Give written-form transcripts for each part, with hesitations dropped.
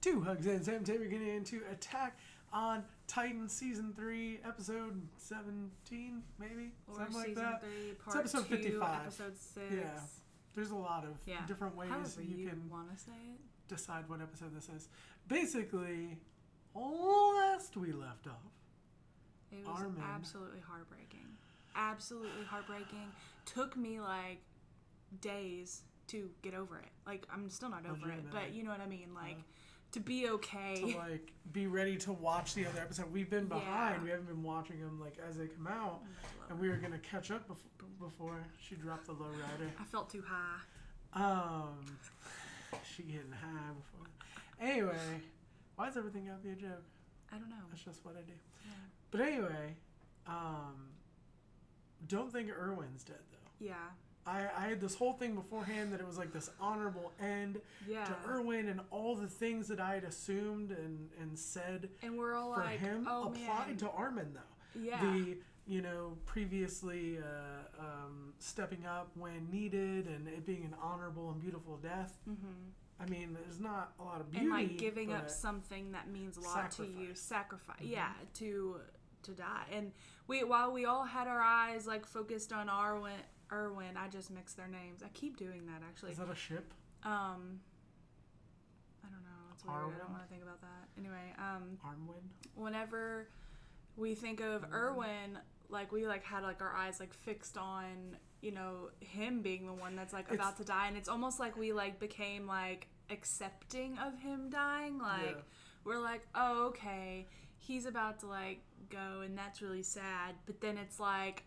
to HUGZ. And today we're getting into Attack on Titan Season 3, Episode 17, maybe? Or something like Season that. 3, It's Part episode 2, 55. Episode 6. Yeah. There's a lot of different ways However you can want to say it. decide what episode this is. Basically, last we left off, It was Armin. absolutely heartbreaking. Absolutely heartbreaking. Took me like days to get over it. Like, I'm still not over it, but you know what I mean? Like, to be okay. To, like, be ready to watch the other episode. We've been behind. We haven't been watching them, like, as they come out. And we were going to catch up before she dropped the lowrider. I felt too high. She getting high before. Anyway, why does everything gotta be a joke? I don't know. That's just what I do. Yeah. But anyway, don't think Erwin's dead, though. Yeah. I had this whole thing beforehand that it was like this honorable end to Erwin, and all the things that I had assumed and said and we're all for like, him applied to Armin, though. Yeah. The, previously stepping up when needed and it being an honorable and beautiful death. Mm-hmm. I mean, there's not a lot of beauty. And like giving up something that means a lot to you. Sacrifice. Mm-hmm. Yeah, to die. And while we all had our eyes like focused on Erwin, I just mixed their names. I keep doing that, actually. Is that a ship? I don't know. It's weird. I don't want to think about that. Anyway, Armwind? Whenever we think of Erwin, like we like had like our eyes like fixed on, him being the one that's like about to die, and it's almost like we like became like accepting of him dying. Like we're like, oh, okay, he's about to like go, and that's really sad. But then it's like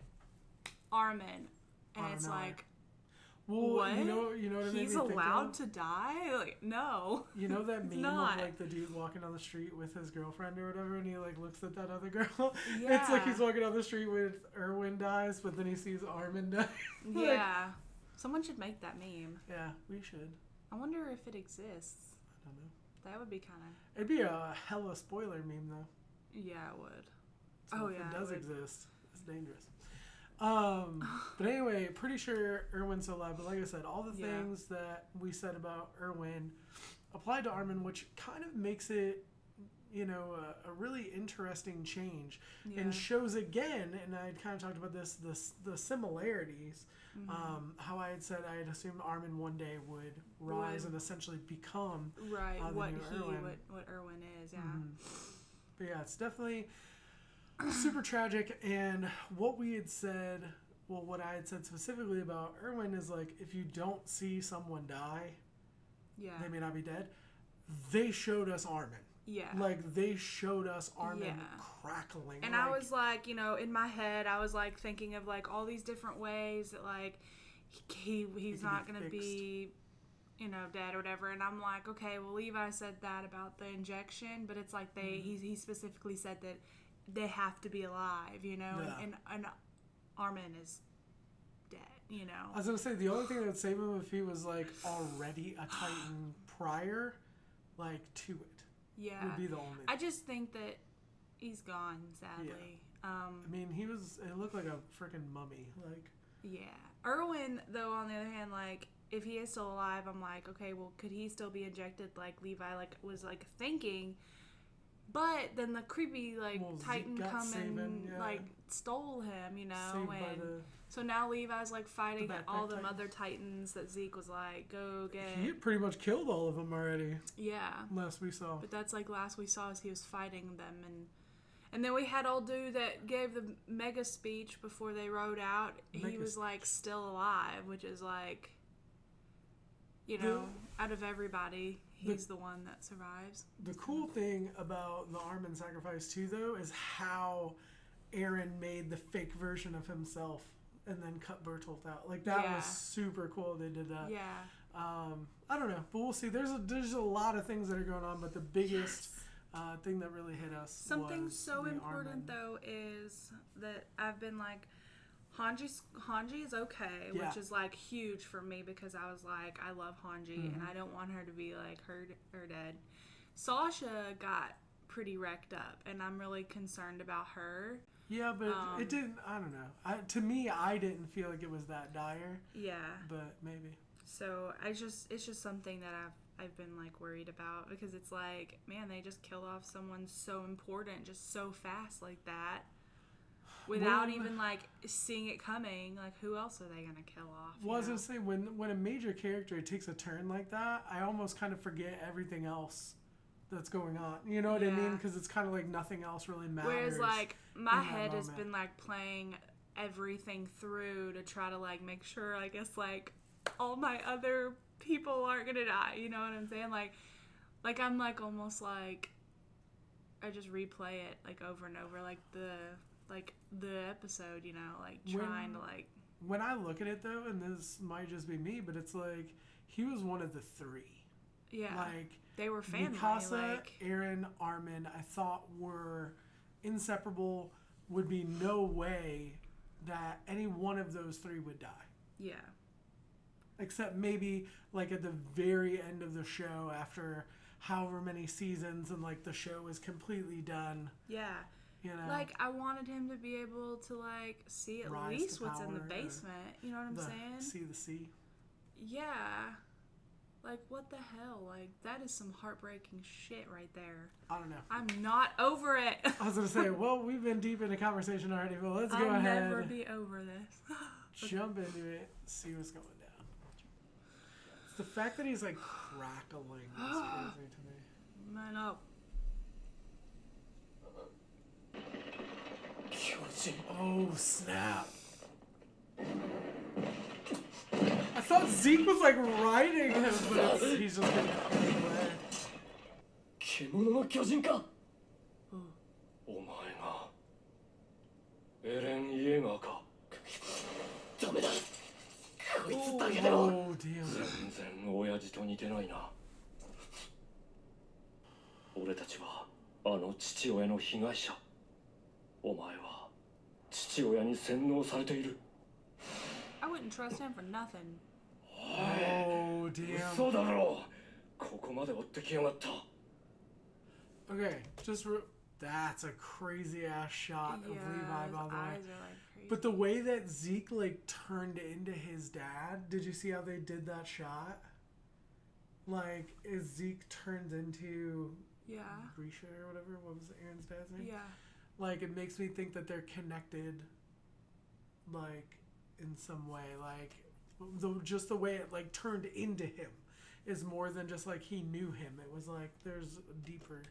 Armin. And it's like, what? You know what I mean? He's allowed to die? Like, no. You know that meme of like the dude walking down the street with his girlfriend or whatever, and he like looks at that other girl? Yeah. It's like he's walking down the street with Erwin dies, but then he sees Armin die. Yeah. Someone should make that meme. Yeah, we should. I wonder if it exists. I don't know. That would be kind of... It'd be a hella spoiler meme, though. Yeah, it would. So if it does exist, it's dangerous. But anyway, pretty sure Erwin's still alive. But like I said, all the things that we said about Erwin applied to Armin, which kind of makes it, a really interesting change and shows again. And I kind of talked about the similarities. Mm-hmm. How I had said I had assumed Armin one day would rise and essentially become what Erwin is. Yeah. Mm-hmm. But yeah, it's definitely super tragic. And what we had said, what I had said specifically about Erwin is like, if you don't see someone die, they may not be dead. They showed us Armin. Yeah. Like, they showed us Armin crackling. And I was like, in my head, I was like thinking of like all these different ways that like he's not going to be, dead or whatever. And I'm like, okay, well, Levi said that about the injection, but it's like he specifically said that they have to be alive, and Armin is dead, I was going to say, the only thing that would save him if he was, like, already a Titan prior, like, to it. Yeah. Would be the only thing. I just think that he's gone, sadly. Yeah. I mean, it looked like a freaking mummy, like. Yeah. Erwin, though, on the other hand, like, if he is still alive, I'm like, okay, well, could he still be injected like Levi, like, was, like, thinking? But then the creepy, like, Titan come and, like, stole him, so now Levi's, like, fighting all the other Titans that Zeke was like, go get. He pretty much killed all of them already. Yeah. Last we saw. But that's, like, last we saw as he was fighting them. And then we had old dude that gave the mega speech before they rode out. He was, like, still alive, which is, like, out of everybody, he's the one that survives. The cool thing about the Armin sacrifice, too, though, is how Aaron made the fake version of himself and then cut Bertolt out. Like, that was super cool they did that. Yeah. I don't know, but we'll see. There's a lot of things that are going on, but the biggest thing that really hit us Something was so the important, Armin. though, is that I've been, like, Hanji is okay, which is, like, huge for me because I was like, I love Hanji, and I don't want her to be, like, hurt or dead. Sasha got pretty wrecked up, and I'm really concerned about her. Yeah, but it didn't, I don't know. To me, I didn't feel like it was that dire. Yeah. But maybe. So it's just something that I've been like worried about, because it's like, man, they just killed off someone so important just so fast like that without even like seeing it coming. Like, who else are they gonna kill off? Well, I was gonna say, when a major character takes a turn like that, I almost kind of forget everything else that's going on. You know what I mean? Because it's kind of like nothing else really matters. Whereas like my head has been like playing everything through to try to like make sure, I guess, like all my other people aren't gonna die. You know what I'm saying? Like I'm like almost like I just replay it like over and over, like the episode, you know, like trying to like. When I look at it though, and this might just be me, but it's like he was one of the three. Yeah. Like they were family. Mikasa, like Eren, Armin, I thought were inseparable. Would be no way that any one of those three would die. Yeah. Except maybe like at the very end of the show, after however many seasons, and like the show is completely done. Yeah. You know, like I wanted him to be able to like see at least what's in the basement. You know what I'm saying? See the sea. Yeah. Like, what the hell? Like, that is some heartbreaking shit right there. I don't know. I'm not over it. I was going to say, well, we've been deep in a conversation already, but let's go ahead. I'll never be over this. Jump into it, see what's going down. It's the fact that he's, like, crackling is crazy to me. Man up. Oh, snap. I thought Zeke was like riding him, but he's just getting carried away. 獣の巨人か。お前がエレン・イエガーか。ダメだ。こいつだけでは Oh, damn. 全然親父と似てないな。俺たちはあの父親の被害者。お前は父親に洗脳されている。I wouldn't trust him for nothing. Oh, damn. 嘘だろう。ここまで追ってきやがった。Okay, that's a crazy ass shot of Levi, by the way. Eyes are like crazy. But the way that Zeke like turned into his dad, did you see how they did that shot? Like, as Zeke turns into Grisha or whatever, what was Aaron's dad's name? Yeah. Like, it makes me think that they're connected, like, in some way. Like, just the way it like turned into him is more than just like he knew him. It was like there's deeper.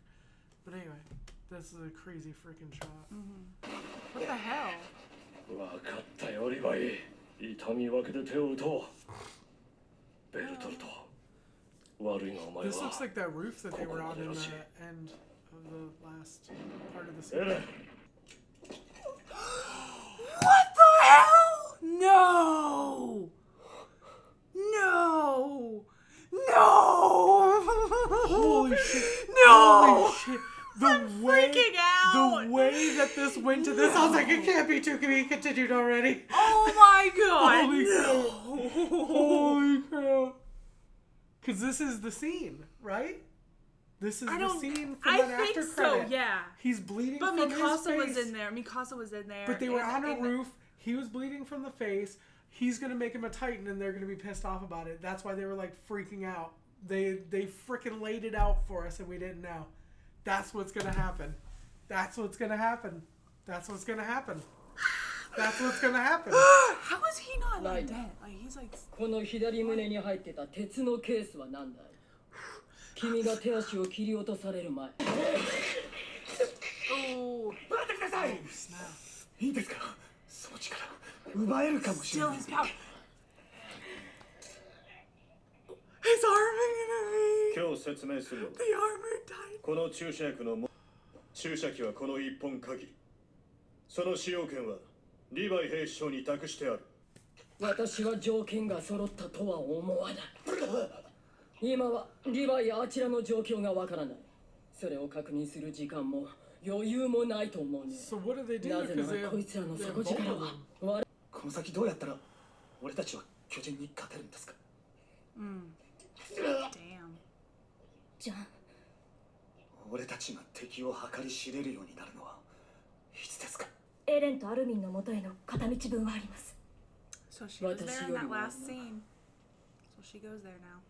But anyway, this is a crazy freaking shot. Mm-hmm. What the hell? わかったよリヴァイ。痛み分けて手を打とう。ベルトルト。悪いがお前は。This looks like that roof that they were on in the end of the last part of the season. エレン。 What the hell? No! No! No! Holy shit! No! Holy shit! I'm freaking out! The way that this went to this, I was like, it can't be too continued already. Oh my god! Holy no! crap! Holy crap! Because this is the scene, right? This is the scene from an after credit. So, yeah. He's bleeding but from his face. Mikasa was in there. Mikasa was in there. But they were on a roof. He was bleeding from the face. He's going to make him a Titan, and they're going to be pissed off about it. That's why they were, like, freaking out. They freaking laid it out for us, and we didn't know. That's what's going to happen. That's what's going to happen. That's what's going to happen. That's what's going to happen. How is he not like dead? Like, he's like... この左胸に入ってた鉄のケースは何だい? 君が手足を切り落とされる前。 Oh. 待ってください。いいですか。その力奪えるかもしれない。 Still his power. His Armin enemy. 今日説明するの。 The armor died. この注射薬の注射器はこの一本限り。その使用権はリヴァイ兵士長に託してある。私は条件が揃ったとは思わない。今はリヴァイあちらの状況がわからない。それを確認する時間も余裕もないと思うね。 So what do they do? なぜならこいつらの底力は。この先どうやったら俺たちは巨人に勝てるんですか。Damn. じゃあ俺たちが敵を計り知れるようになるのはいつですか。エレンとアルミンの元への片道分はあります。 So she was there in that last scene. So she goes there now.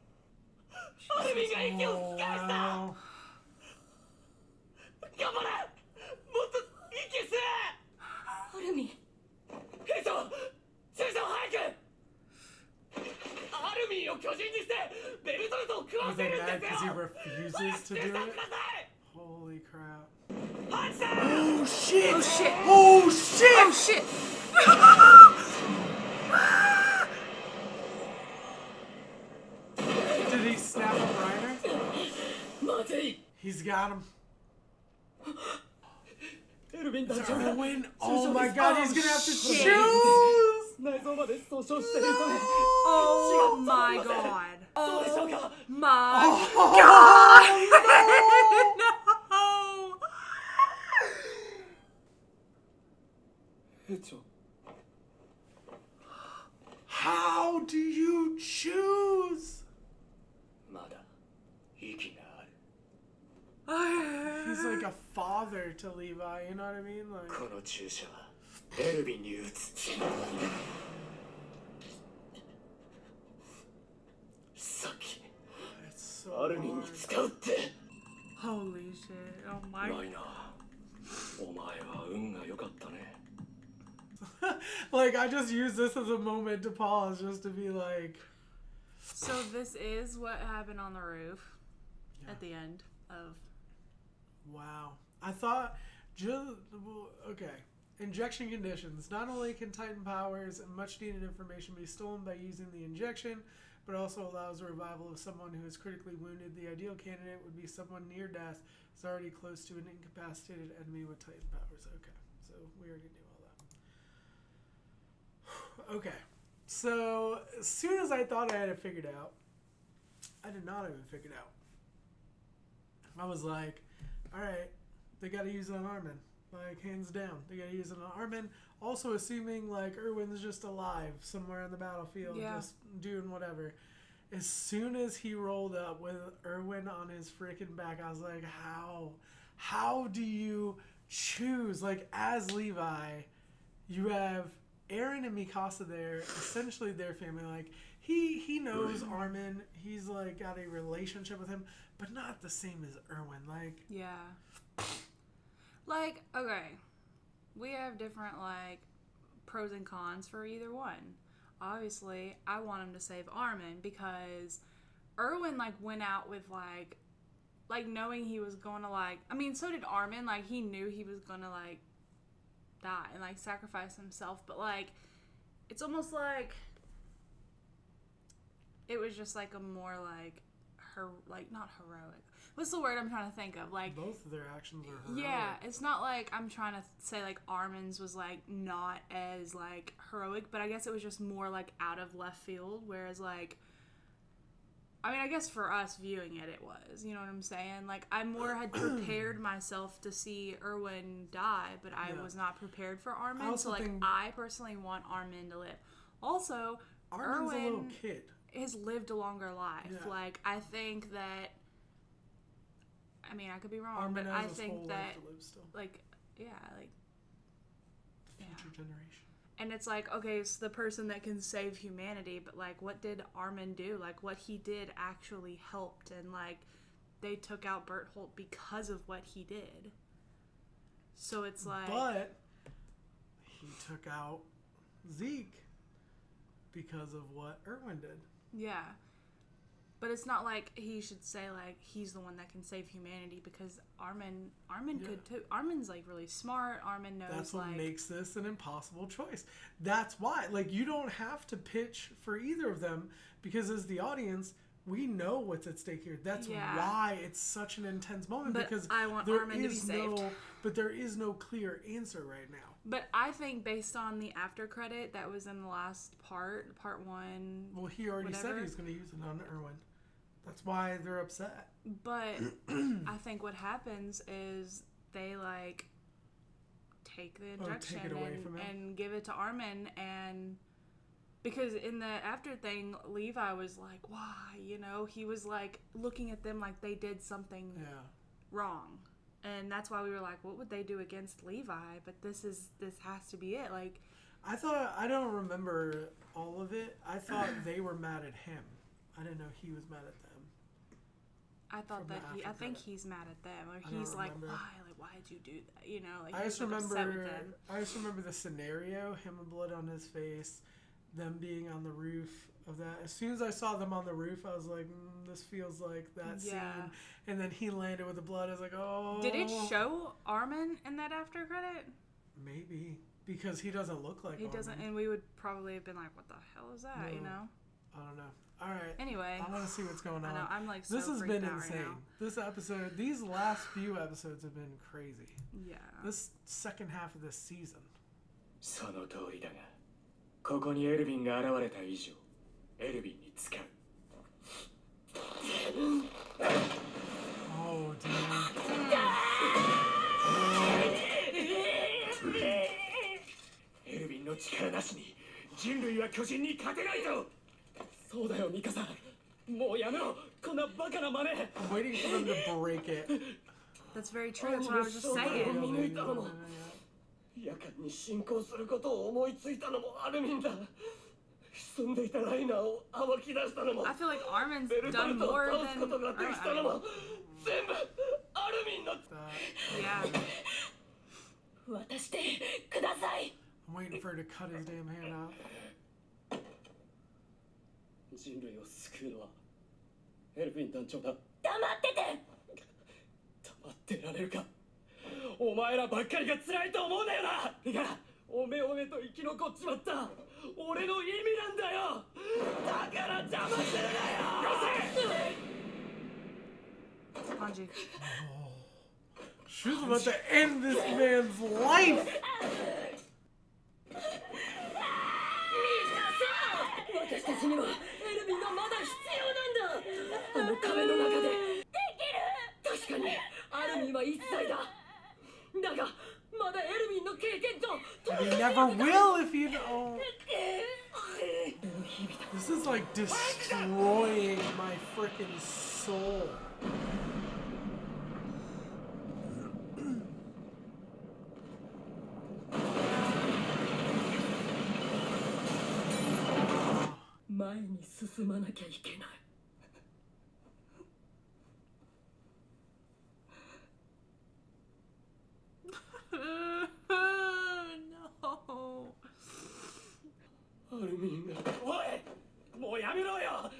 アルミンが息を吹き返した。 Wow. 頑張れ。もっと息吸え。アルミン、兵長、中将早く。アルミンを巨人にしてベルトルトを食わ Is せ it るん mad で because す he よ。 refuses to 中 do 将 it? ください。 Holy crap. ハクさん。 Oh shit! Oh shit! Oh shit! Oh shit! Did he snap up Reiner? まずい。 He's got him. エルヴィン団長 Erwin! Oh my god, he's gonna have to shit. choose! 内臓まで損傷しているため Oh my god! どうでしょう Oh か。 my Oh, god! No! 兵長 How do you choose? まだ息がある。 He's like a father to Levi, you know what I mean? Like, この注射はエルヴィンに打つ。さっき it's so アルミンに hard. 使うって。 Holy shit! Oh my! ライナー、お前は運が良かったね。 Like, I just use this as a moment to pause, just to be like, So this is what happened on the roof Yeah. at the end of. wow. I thought, okay. Injection conditions. Not only can Titan powers and much needed information be stolen by using the injection, but also allows the revival of someone who is critically wounded. The ideal candidate would be someone near death, who's already close to an incapacitated enemy with Titan powers. Okay, so we already knew all that. Okay, so as soon as I thought I had it figured out, I did not have it figured out. I was like, all right, they got to use it on Armin. Like, hands down. They got to use it on Armin. Also assuming, like, Erwin's just alive somewhere on the battlefield, Yeah. just doing whatever. As soon as he rolled up with Erwin on his freaking back, I was like, how? How do you choose? Like, as Levi, you have Eren and Mikasa there, essentially their family. Like, he knows Armin. He's, like, got a relationship with him, but not the same as Erwin. Like, Yeah. Like, okay. We have different, like, pros and cons for either one. Obviously, I want him to save Armin because Erwin, like, went out with, like, knowing he was going to, like, I mean, so did Armin. Like, he knew he was going to, like, die and, like, sacrifice himself. But, like, it's almost like it was just, like, a more, like, not heroic. What's the word I'm trying to think of? Like, both of their actions are heroic. yeah, it's not like I'm trying to say, like, Armin's was, like, not as, like, heroic, but I guess it was just more, like, out of left field, whereas, like, I mean, I guess for us viewing it, it was, you know what I'm saying? Like, I more had prepared myself to see Erwin die, but I Yeah. was not prepared for I Armin, also so, like, think- I personally want Armin to live. Also, Armin's a little Erwin kid. has lived a longer life. Yeah. Like, I think that, I mean, I could be wrong, Armin but I has his whole think that, life to live still. like, yeah, like, The future generation. and it's like, okay, it's the person that can save humanity, but, like, what did Armin do? Like, what he did actually helped, and, like, they took out Berthold because of what he did. So it's like... But he took out Zeke because of what Erwin did. Yeah. But it's not like he should say, like, he's the one that can save humanity, because Armin Yeah. could too. Armin's, like, really smart. Armin knows, That's what like... makes this an impossible choice. That's why. Like, you don't have to pitch for either of them, because as the audience, we know what's at stake here. That's Yeah. why it's such an intense moment, But because I want there Armin to be is saved. but there is no clear answer right now. But I think based on the after credit that was in the last part 1... Well, he already said Whatever. he's going to use it on Erwin. That's why they're upset. But I think what happens is they, like, take the injection take it away from him? and give it to Armin, and because in the after thing, Levi was like, why? You know, he was, like, looking at them like they did something Yeah. wrong. And that's why we were like, what would they do against Levi? But this has to be it. Like, I don't remember all of it. I thought they were mad at him. I didn't know he was mad at them. I thought From that the I after think credit. he's mad at them, or I don't he's like, remember. why? Like, why did you do that? You know, like I he's just like, upset with remember. them. I just remember the scenario: him with blood on his face, them being on the roof of that. As soon as I saw them on the roof, I was like, "This feels like that Yeah. scene." And then he landed with the blood. I was like, "Oh." Did it show Armin in that after credit? Maybe because he doesn't look like. He doesn't, Armin. and we would probably have been like, what the hell is that? You No. know. I don't know. All right. Anyway, I want to see what's going on. I know I'm like so This has freaked been out insane. right now. This episode, these last few episodes have been crazy. Yeah. This second half of this season. その通りだが、ここにエルヴィンが現れた以上、エルヴィンに使う。Oh, damn. エルヴィンの力なしに人類は巨人に勝てないと。そうだよミカさん、もうやめろ、こんなバカな真似。 I'm waiting for them to break it. That's very true. That's what I was just Oh, saying. 見抜いたのも夜間に進行することを思いついたのもアルミンだ。潜んでいたライナーを暴き出したのも I feel like Armin's ベルト done ルトを more 倒す than. ことができたのも全部アルミンの。 That. Yeah. 渡してください。 I'm waiting for her to cut his damn hand off. 人類を救うのはエルヴィン団長だ。黙ってて。黙ってられるか。お前らばっかりが辛いと思うなよな。いや、おめおめと生き残っちまった俺の意味なんだよ。だから邪魔するなよ。よせ。 Kanji. She was about to end this man's life. 私たちにはエルヴィンがまだ必要なんだ。あの壁の中で。できる。確かにアルミンは一歳だ。だがまだエルヴィンの経験と。 And he never will if you don't. This is like destroying my freaking soul. Oh. 前に進まなきゃいけない。 No. アルミンが。おい、もうやめろよ。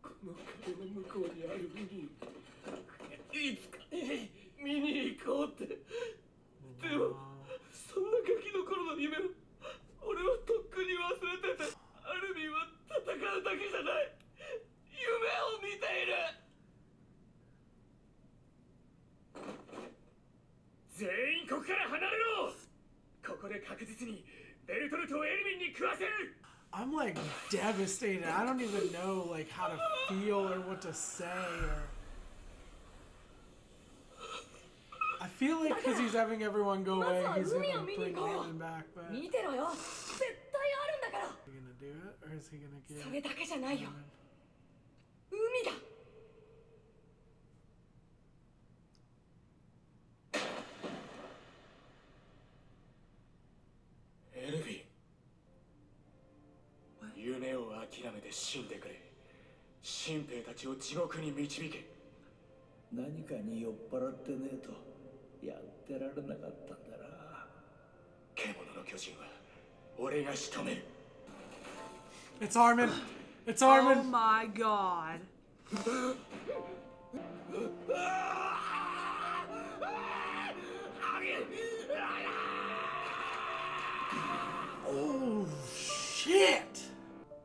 この壁の向こうにある海にいつか見に行こうって。でもそんなガキの頃の夢を俺はとっくに忘れてて、アルミンは戦うだけじゃない夢を見ている。全員ここから離れろ。ここで確実にベルトルトをエルヴィンに食わせる。 I'm like devastated. I don't even know like how to feel or what to say. Or... I feel like because he's having everyone go away, he's gonna bring Armin back. But is 見てろよ。絶対あるんだから。 he gonna do it or is he gonna get? それだけじゃないよ。 Armin? 海だ。エルヴィン、夢を諦めて死んでくれ。新兵たちを地獄に導け。何かに酔っ払ってねえとやってられなかったんだな。獣の巨人は俺が仕留める。 It's Armin. It's Oh Armin. my god. Oh shit.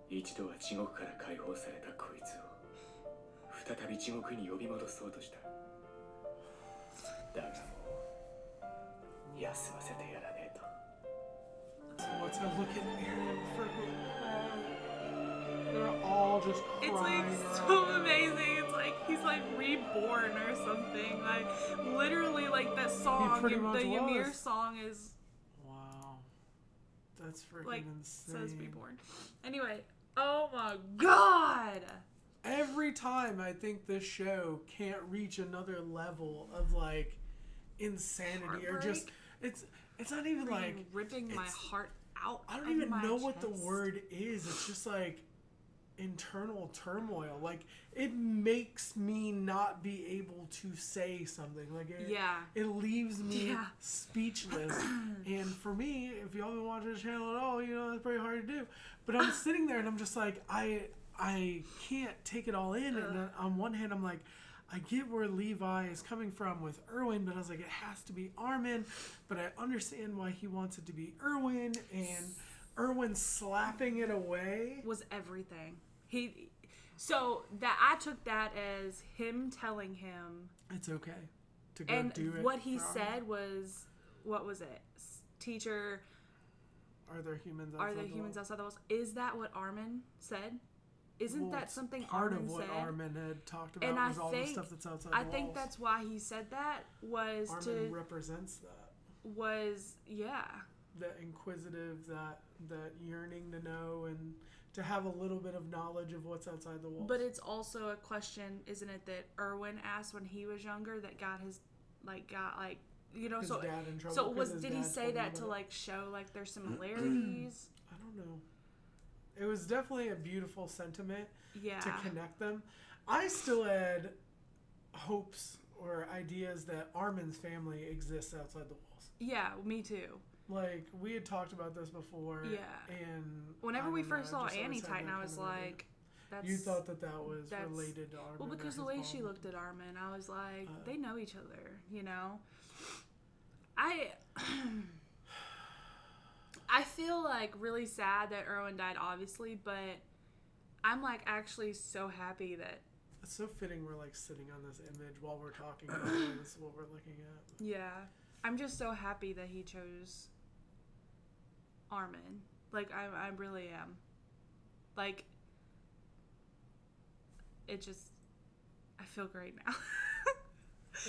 一度は地獄から解放されたこいつを再び地獄に呼び戻そうとした。だがもう休ませてやらねえと。 What's gonna look at Aaron for They're all just It's crying. like so amazing. It's like he's like reborn or something. Like literally, like that song, pretty the much Ymir was. song is Wow. That's freaking like insane. says reborn. Anyway, oh my god. Every time I think this show can't reach another level of like insanity or just it's not even like Ripping my it's- heart out. I don't of even my know what the chest. word is. It's just like internal turmoil. Like, it makes me not be able to say something. Like, it leaves me speechless. And for me, if y'all been watching the channel at all, you know, it's pretty hard to do. But I'm sitting there and I'm just like, I can't take it all in. And on one hand, I'm like, I get where Levi is coming from with Erwin, but I was like, it has to be Armin. But I understand why he wants it to be Erwin, and Erwin slapping it away was everything. So that I took that as him telling him it's okay to go and do it. What he said was, what was it? Teacher, are there humans outside the walls? Is that what Armin said? Isn't that something part Armin of what said? Armin had talked about? And was all the stuff that's outside the walls. I think that's why he said that was Armin represents that. That inquisitive, that yearning to know and to have a little bit of knowledge of what's outside the walls. But it's also a question, isn't it, that Erwin asked when he was younger that got his his dad in trouble. So did he say that to like show like their similarities? I don't know. It was definitely a beautiful sentiment to connect them. I still had hopes or ideas that Armin's family exists outside the walls. Yeah, me too. Like, we had talked about this before. Yeah. And whenever we first saw Annie Titan, I was like, that's... You thought that was related to Armin. Well, because the way she looked at Armin, I was like, they know each other, you know? I feel like really sad that Erwin died, obviously, but I'm like actually so happy that... It's so fitting we're like sitting on this image while we're talking about it. This is what we're looking at. Yeah. I'm just so happy that he chose Armin. Like, I really am. Like, it just... I feel great now.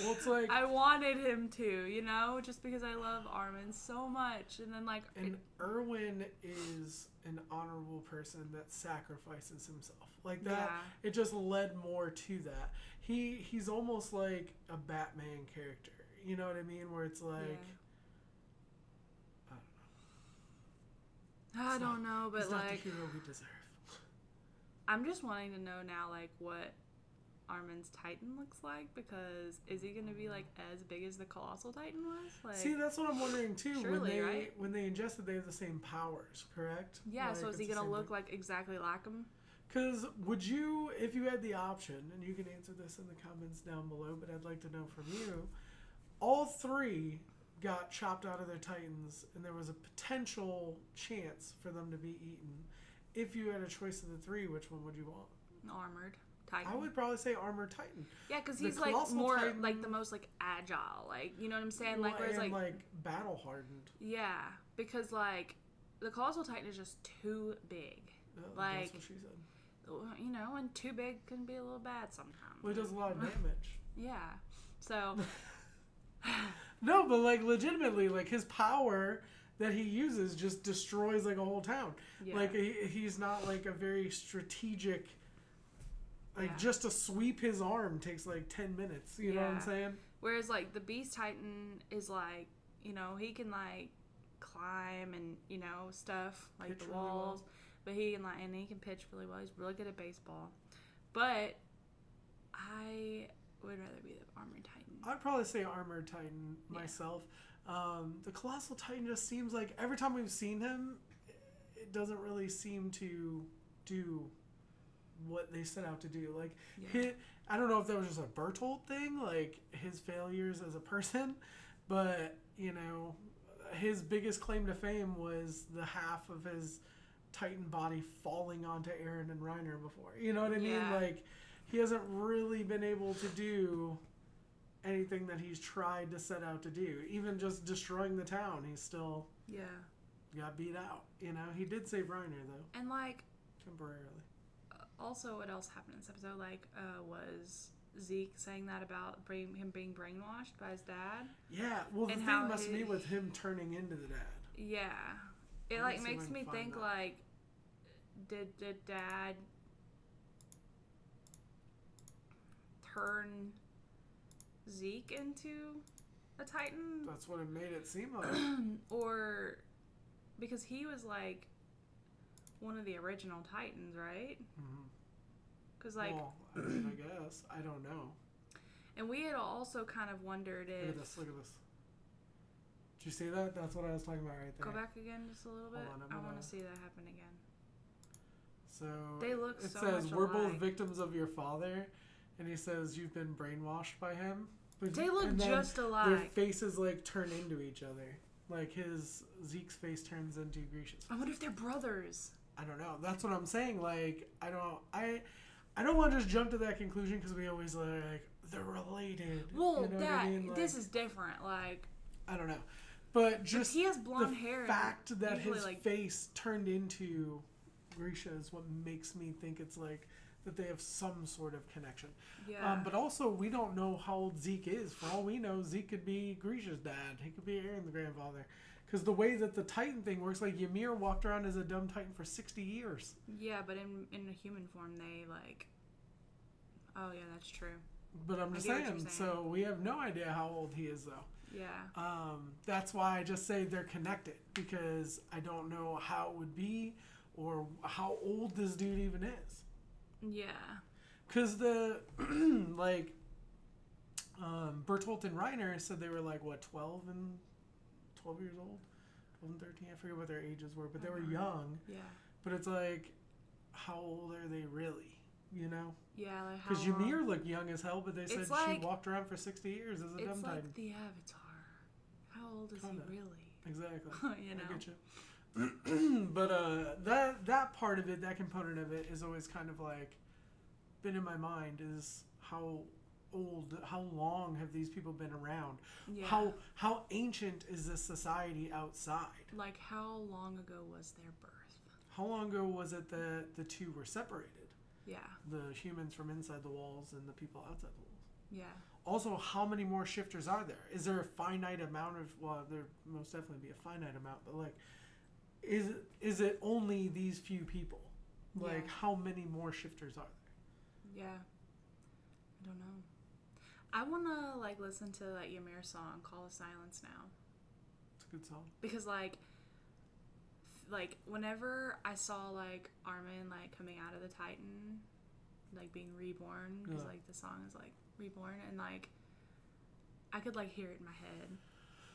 Well, it's like... I wanted him to, you know? Just because I love Armin so much. And then, like... And Erwin is an honorable person that sacrifices himself. Like that, it just led more to that. He's almost like a Batman character. You know what I mean? Where it's like... I don't know, but he's like... not the hero we deserve. I'm just wanting to know now, like, what Armin's Titan looks like, because is he going to be, like, as big as the Colossal Titan was? Like, see, that's what I'm wondering, too. Surely, when they ingested, they have the same powers, correct? Yeah, like, so is he going to look, like, exactly like him? Because would you, if you had the option, and you can answer this in the comments down below, but I'd like to know from you, all three got chopped out of their Titans, and there was a potential chance for them to be eaten. If you had a choice of the three, which one would you want? Armored Titan. I would probably say Armored Titan. Yeah, because he's like more Titan, like the most like agile, like, you know what I'm saying? Well, like, whereas and, like battle hardened. Yeah, because like the Colossal Titan is just too big. Like, that's what she said. You know, and too big can be a little bad sometimes. Well, it does a lot of damage. Yeah. So. No, but like legitimately, like his power that he uses just destroys like a whole town. Yeah. Like he's not like a very strategic. Like just to sweep his arm takes like 10 minutes. You know what I'm saying? Whereas like the Beast Titan is like, you know, he can like climb and, you know, stuff like pitch the walls. Well. But he can like, and he can pitch really well. He's really good at baseball. But I would rather be the Armored Titan. I'd probably say Armored Titan myself. The Colossal Titan just seems like every time we've seen him, it doesn't really seem to do what they set out to do. Like, I don't know if that was just a Bertolt thing, like his failures as a person, but, you know, his biggest claim to fame was the half of his Titan body falling onto Eren and Reiner before. You know what I mean? Like, he hasn't really been able to do anything that he's tried to set out to do. Even just destroying the town, he's still got beat out. You know, he did save Reiner though, and like temporarily. Also, what else happened in this episode? Like, was Zeke saying that about him being brainwashed by his dad? Yeah. Well, the thing must be with him turning into the dad. Yeah, it like makes me think like, did dad turn Zeke into a Titan? That's what it made it seem like. Or because he was like one of the original Titans, right? Mhm. Because, like... Well, I mean, I guess. I don't know. And we had also kind of wondered if... Look at this. Look at this. Did you see that? That's what I was talking about right there. Go back again just a little bit. Hold on, I I'm want gonna- to see that happen again. So They look it so says, much we're both alike. victims of your father. And he says, you've been brainwashed by him. But They look and then just their alike. faces, like, turn into each other. Like, Zeke's face turns into Grisha's. I wonder if they're brothers. I don't know. That's what I'm saying. Like, I don't want to just jump to that conclusion because we always like they're related. Well, you know what I mean? Like, this is different. Like, I don't know, but just he has blonde the hair. fact that usually, his like, face turned into Grisha is what makes me think it's like that they have some sort of connection. yeah. But also, we don't know how old Zeke is. For all we know, Zeke could be Grisha's dad. He could be Aaron's grandfather. Because the way that the Titan thing works, like Ymir walked around as a dumb Titan for 60 years. Yeah, but in a human form, they like. Oh yeah, that's true. But I'm just I get what saying, you're saying. so we have no idea how old he is, though. Yeah. That's why I just say they're connected, because I don't know how it would be or how old this dude even is. Yeah. Because Bertolt and Reiner said they were like, what, 12 years old? 12 and 13? I forget what their ages were, but they were young. Yeah. But it's like, how old are they really? You know? Yeah, like how. Because Ymir looked young as hell, but they said It's she like- walked around for 60 years as a dumb It's Titan. like the Avatar. How old is Kinda. he really? Exactly. You know. I get you. But that part of it, that component of it, is always kind of like been in my mind. Is how long have these people been around? Yeah. How ancient is this society outside? Like, how long ago was their birth? How long ago was it that the two were separated? Yeah. The humans from inside the walls and the people outside the walls. Yeah. Also, how many more shifters are there? Is there a finite amount of? Well, there most definitely be a finite amount, but like, is it only these few people? Like, Yeah. how many more shifters are there? Yeah. I don't know. I wanna like listen to that Ymir song, "Call of Silence" now, It's a good song. because like whenever I saw like Armin like coming out of the Titan, like being reborn, because Yeah. like the song is like reborn, and like I could like hear it in my head,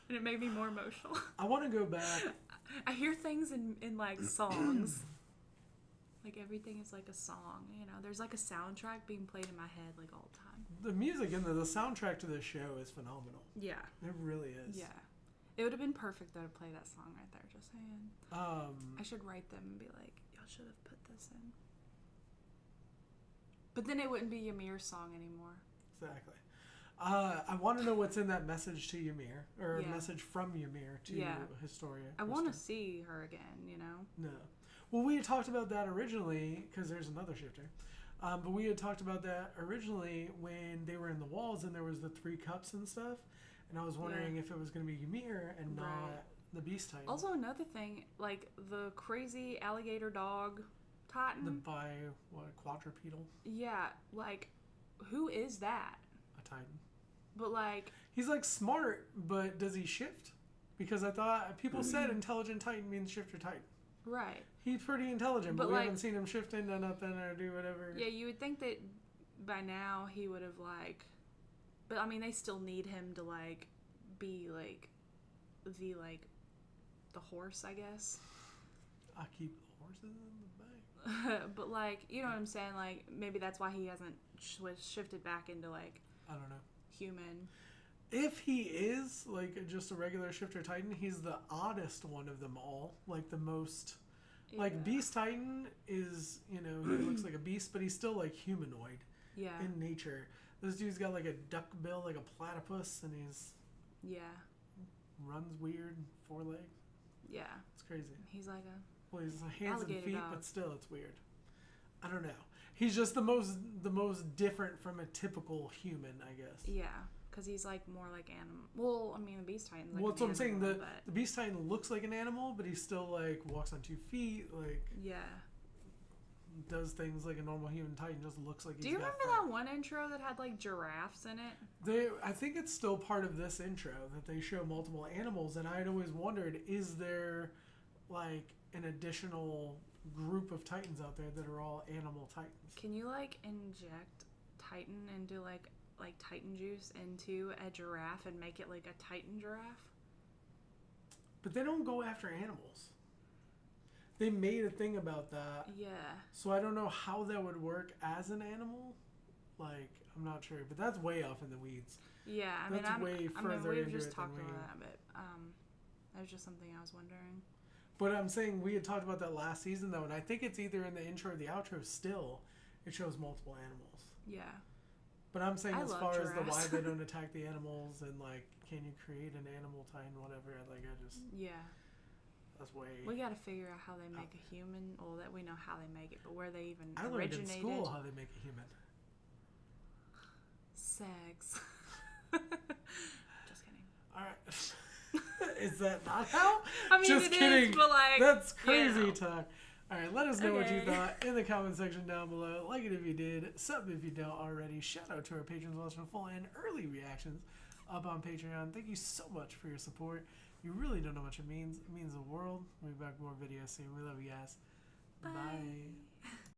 and it made me more emotional. I want to go back. I hear things in like songs. Like everything is like a song, you know. There's like a soundtrack being played in my head like all the time. The music and the soundtrack to this show is phenomenal. Yeah. It really is. Yeah. It would have been perfect though to play that song right there, just saying. I should write them and be like, y'all should have put this in. But then it wouldn't be Ymir's song anymore. Exactly. I want to know what's in that message to Ymir, or a Yeah. message from Ymir to Yeah. Historia. I want to see her again, you know? No. Well, we had talked about that originally, because there's another shifter. But we had talked about that originally when they were in the walls and there was the 3 cups and stuff. And I was wondering if it was going to be Ymir and not Right. the Beast Titan. Also, another thing, like the crazy alligator dog Titan. The quadrupedal, Yeah, like, who is that? a Titan. But like, He's like smart, but does he shift? Because I thought people said intelligent Titan means shifter Titan. right. He's pretty intelligent, but But, we like- haven't seen him shift into nothing or do whatever. Yeah, you would think that by now he would have like, but I mean they still need him to like be like the horse, I guess. I keep the horses in the back. But like, you know what I'm saying? Like maybe that's why he hasn't shifted back into like I don't know. human. If he is like just a regular shifter Titan, he's the oddest one of them all. Like the most. Like Yeah. Beast Titan is, he looks like a beast, but he's still like humanoid Yeah. in nature. This dude's got like a duck bill, like a platypus, and Yeah. runs weird, 4 legs. Yeah. It's crazy. He's like a Well, he's hands Alligator and feet, dog. but still, it's weird. I don't know. He's just the most different from a typical human, I guess. yeah, because he's like more like animal. Well, I mean the Beast Titan's like Well, an that's what I'm saying. animal, The but Beast Titan looks like an animal, but he still like walks on 2 feet, like yeah. does things like a normal human Titan. Just looks like he's Do you got remember fur. that one intro that had like giraffes in it? I think it's still part of this intro that they show multiple animals, and I'd always wondered, is there like an additional group of Titans out there that are all animal Titans. Can you like inject Titan into like Titan juice into a giraffe and make it like a Titan giraffe? But they don't go after animals. They made a thing about that. Yeah. So I don't know how that would work as an animal. Like, I'm not sure. But that's way off in the weeds. Yeah, we've just talked about that, but that was just something I was wondering. But I'm saying we had talked about that last season, though, and I think it's either in the intro or the outro still. It shows multiple animals. Yeah. But I'm saying as far giraffes. as the why they don't attack the animals and, like, can you create an animal Titan, whatever, like, I just... Yeah. That's way... We got to figure out how they make a human. Well, that we know how they make it, but where they even I learned originated. in school how they make a human. Sex. Just kidding. All right. Is that not how? I mean, just it kidding. is, but like... That's crazy you know. talk. All right, let us know what you Okay. thought in the comment section down below. Like it if you did, sub if you don't already. Shout out to our patrons watching full and early reactions up on Patreon. Thank you so much for your support. You really don't know how much it means. It means the world. We'll be back with more videos soon. We love you guys. Bye.